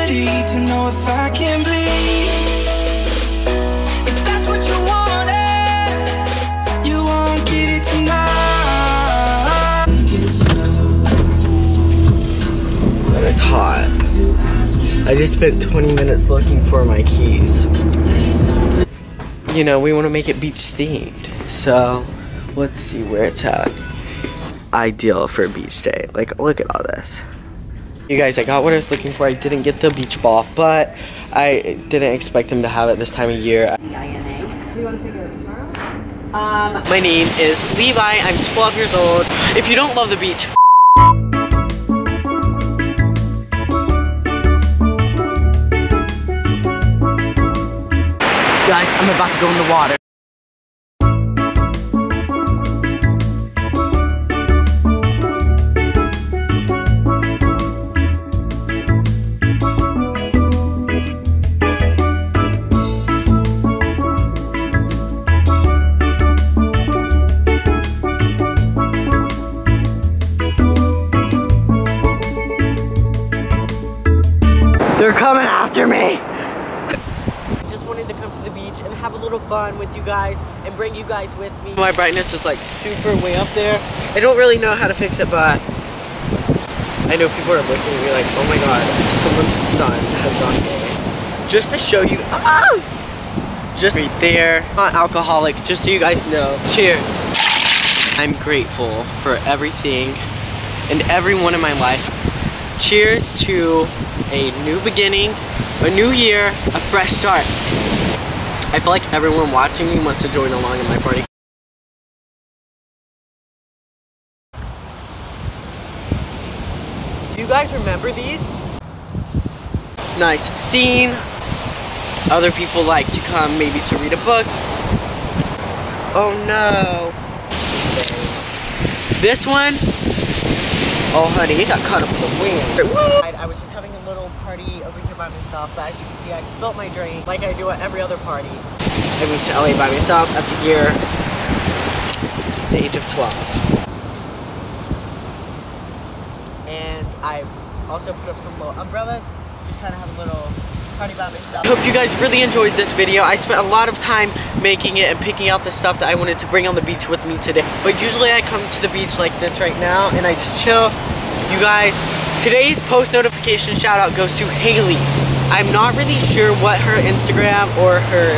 ready to know if I can bleed. If that's what you wanted, you won't get it tonight. But it's hot. I just spent 20 minutes looking for my keys. You know, we want to make it beach themed, so let's see where it's at. Ideal for a beach day. Like, look at all this. You guys, I got what I was looking for. I didn't get the beach ball, but I didn't expect them to have it this time of year. My name is Levi. I'm 12 years old. If you don't love the beach, guys, I'm about to go in the water. They're coming after me! Just wanted to come to the beach and have a little fun with you guys and bring you guys with me. My brightness is like super way up there. I don't really know how to fix it, but I know people are looking at me like, oh my god, someone's son has gone gay. Just to show you, just right there. I'm not alcoholic, just so you guys know. Cheers. I'm grateful for everything and everyone in my life. Cheers to a new beginning, a new year, a fresh start. I feel like everyone watching me wants to join along in my party. Do you guys remember these? Nice scene. Other people like to come maybe to read a book. Oh no. This one, oh honey, it got caught up in the wind. Woo! I was just having a little party over here by myself, but as you can see, I spilt my drink like I do at every other party. I moved to LA by myself at the age of 12. And I also put up some little umbrellas, just trying to have a little party by myself. I hope you guys really enjoyed this video. I spent a lot of time making it and picking out the stuff that I wanted to bring on the beach with me today. But usually I come to the beach like this right now and I just chill. You guys, today's post notification shout out goes to Haley. I'm not really sure what her Instagram or her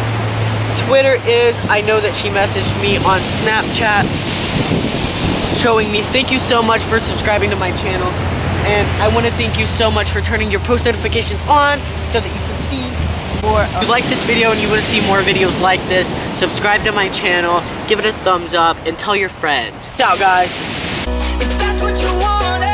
Twitter is. I know that she messaged me on Snapchat showing me thank you so much for subscribing to my channel. And I want to thank you so much for turning your post notifications on so that you can see more. If you like this video and you want to see more videos like this, subscribe to my channel, give it a thumbs up, and tell your friends. Ciao, guys. If that's what you want.